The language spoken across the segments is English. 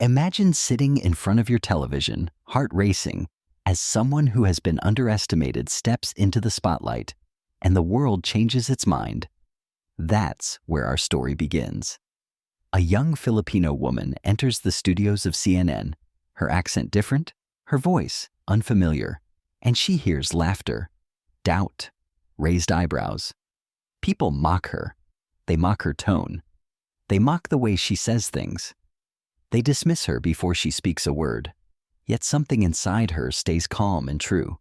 Imagine sitting in front of your television, heart racing, as someone who has been underestimated steps into the spotlight, and the world changes its mind. That's where our story begins. A young Filipino woman enters the studios of CNN, her accent different, her voice unfamiliar, and she hears laughter, doubt, raised eyebrows. People mock her. They mock her tone. They mock the way she says things. They dismiss her before she speaks a word, yet something inside her stays calm and true.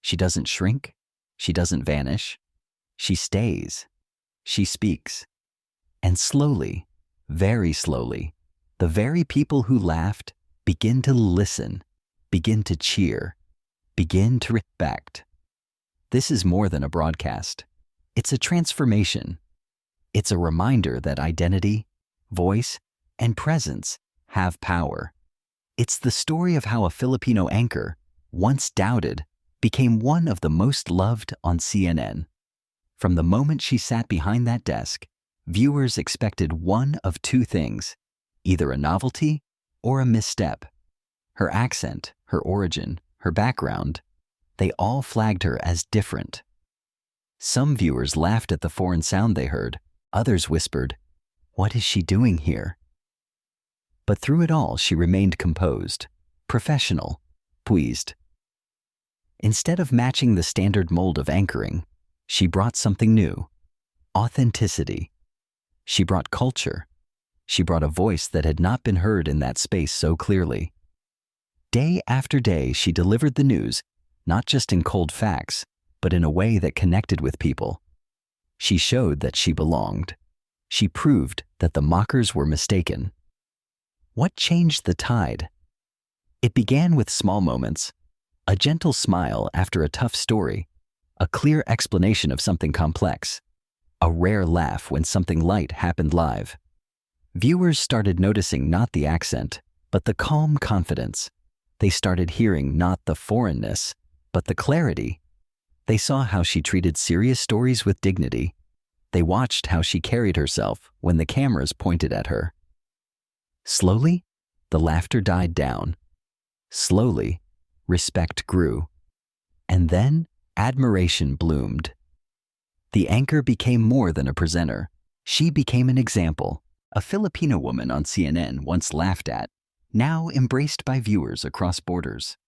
She doesn't shrink. She doesn't vanish. She stays. She speaks. And slowly, very slowly, the very people who laughed begin to listen, begin to cheer, begin to respect. This is more than a broadcast. It's a transformation. It's a reminder that identity, voice, and presence have power. It's the story of how a Filipino anchor, once doubted, became one of the most loved on CNN. From the moment she sat behind that desk, viewers expected one of two things, either a novelty or a misstep. Her accent, her origin, her background, they all flagged her as different. Some viewers laughed at the foreign sound they heard. Others whispered, "What is she doing here?" But through it all, she remained composed, professional, poised. Instead of matching the standard mold of anchoring, she brought something new: authenticity. She brought culture. She brought a voice that had not been heard in that space so clearly. Day after day, she delivered the news, not just in cold facts, but in a way that connected with people. She showed that she belonged. She proved that the mockers were mistaken. What changed the tide? It began with small moments: a gentle smile after a tough story, a clear explanation of something complex, a rare laugh when something light happened live. Viewers started noticing not the accent, but the calm confidence. They started hearing not the foreignness, but the clarity. They saw how she treated serious stories with dignity. They watched how she carried herself when the cameras pointed at her. Slowly, the laughter died down. Slowly, respect grew. And then, admiration bloomed. The anchor became more than a presenter. She became an example. A Filipino woman on CNN once laughed at, now embraced by viewers across borders.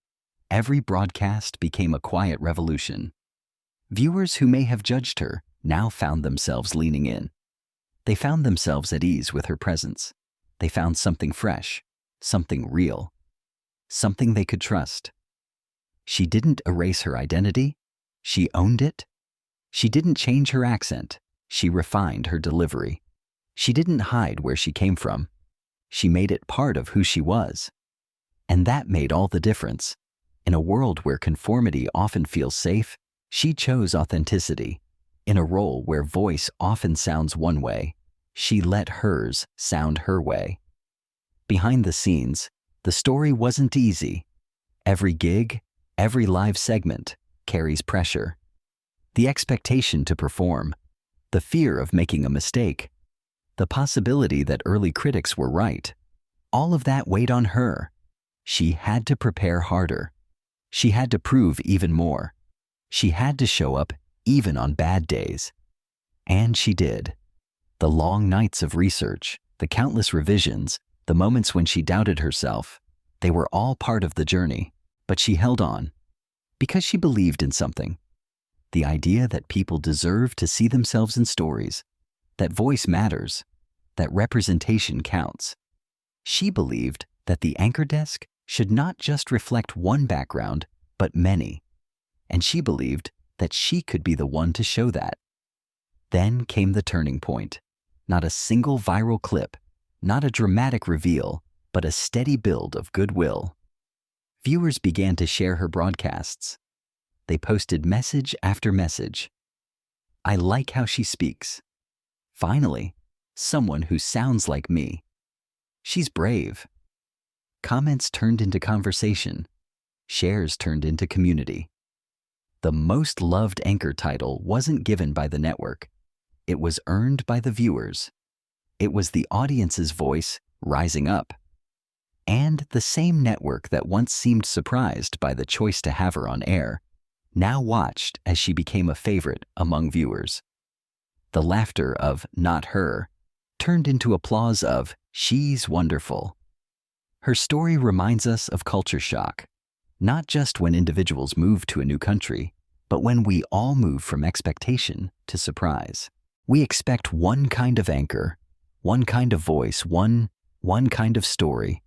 Every broadcast became a quiet revolution. Viewers who may have judged her now found themselves leaning in. They found themselves at ease with her presence. They found something fresh, something real, something they could trust. She didn't erase her identity. She owned it. She didn't change her accent. She refined her delivery. She didn't hide where she came from. She made it part of who she was. And that made all the difference. In a world where conformity often feels safe, she chose authenticity. In a role where voice often sounds one way, she let hers sound her way. Behind the scenes, the story wasn't easy. Every gig, every live segment carries pressure. The expectation to perform, the fear of making a mistake, the possibility that early critics were right. All of that weighed on her. She had to prepare harder. She had to prove even more. She had to show up even on bad days. And she did. The long nights of research, the countless revisions, the moments when she doubted herself, they were all part of the journey. But she held on because she believed in something. The idea that people deserve to see themselves in stories, that voice matters, that representation counts. She believed that the anchor desk should not just reflect one background, but many. And she believed that she could be the one to show that. Then came the turning point. Not a single viral clip, not a dramatic reveal, but a steady build of goodwill. Viewers began to share her broadcasts. They posted message after message. "I like how she speaks. Finally, someone who sounds like me. She's brave." Comments turned into conversation. Shares turned into community. The most loved anchor title wasn't given by the network. It was earned by the viewers. It was the audience's voice rising up. And the same network that once seemed surprised by the choice to have her on air now watched as she became a favorite among viewers. The laughter of "not her" turned into applause of "she's wonderful." Her story reminds us of culture shock, not just when individuals move to a new country, but when we all move from expectation to surprise. We expect one kind of anchor, one kind of voice, one kind of story.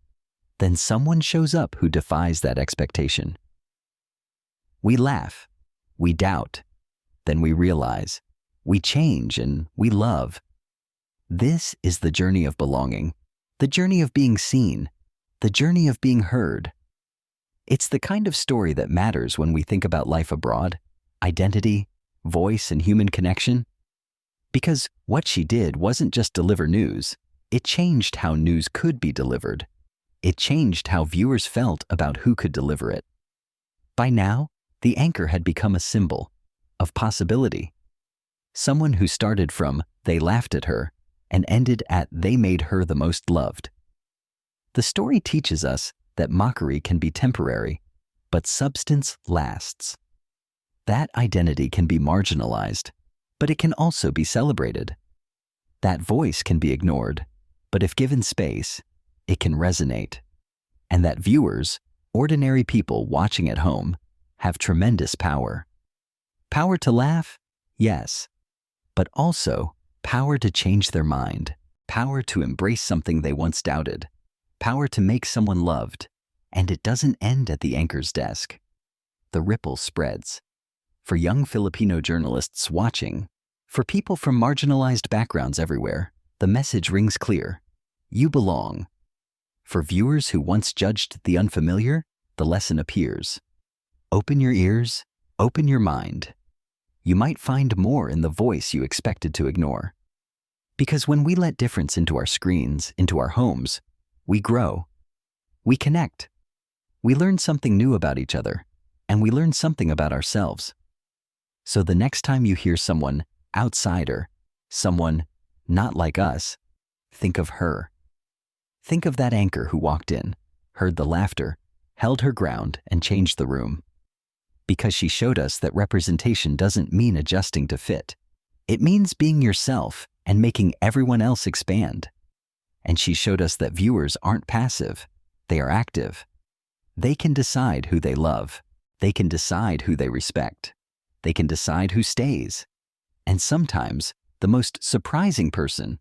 Then someone shows up who defies that expectation. We laugh, we doubt, then we realize, we change, and we love. This is the journey of belonging, the journey of being seen, the journey of being heard. It's the kind of story that matters when we think about life abroad, identity, voice, and human connection. Because what she did wasn't just deliver news, it changed how news could be delivered. It changed how viewers felt about who could deliver it. By now, the anchor had become a symbol of possibility. Someone who started from "they laughed at her" and ended at "they made her the most loved." The story teaches us that mockery can be temporary, but substance lasts. That identity can be marginalized, but it can also be celebrated. That voice can be ignored, but if given space, it can resonate. And that viewers, ordinary people watching at home, have tremendous power. Power to laugh? Yes. But also power to change their mind, power to embrace something they once doubted, power to make someone loved. And it doesn't end at the anchor's desk. The ripple spreads. For young Filipino journalists watching, for people from marginalized backgrounds everywhere, the message rings clear. You belong. For viewers who once judged the unfamiliar, the lesson appears. Open your ears, open your mind. You might find more in the voice you expected to ignore. Because when we let difference into our screens, into our homes, we grow. We connect. We learn something new about each other, and we learn something about ourselves. So the next time you hear someone outsider, someone not like us, think of her. Think of that anchor who walked in, heard the laughter, held her ground, and changed the room. Because she showed us that representation doesn't mean adjusting to fit. It means being yourself and making everyone else expand. And she showed us that viewers aren't passive, they are active. They can decide who they love. They can decide who they respect. They can decide who stays. And sometimes, the most surprising person,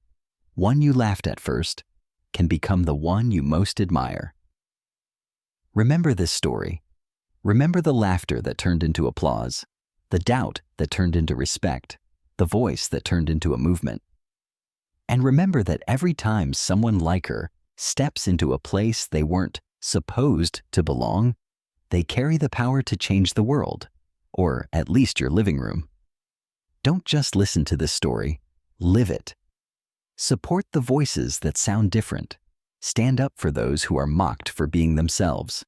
one you laughed at first, can become the one you most admire. Remember this story. Remember the laughter that turned into applause, the doubt that turned into respect, the voice that turned into a movement. And remember that every time someone like her steps into a place they weren't supposed to belong, they carry the power to change the world, or at least your living room. Don't just listen to this story, live it. Support the voices that sound different. Stand up for those who are mocked for being themselves.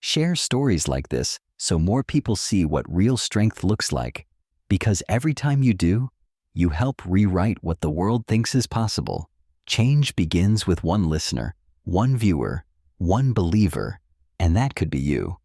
Share stories like this so more people see what real strength looks like, because every time you do, you help rewrite what the world thinks is possible. Change begins with one listener, one viewer, one believer, and that could be you.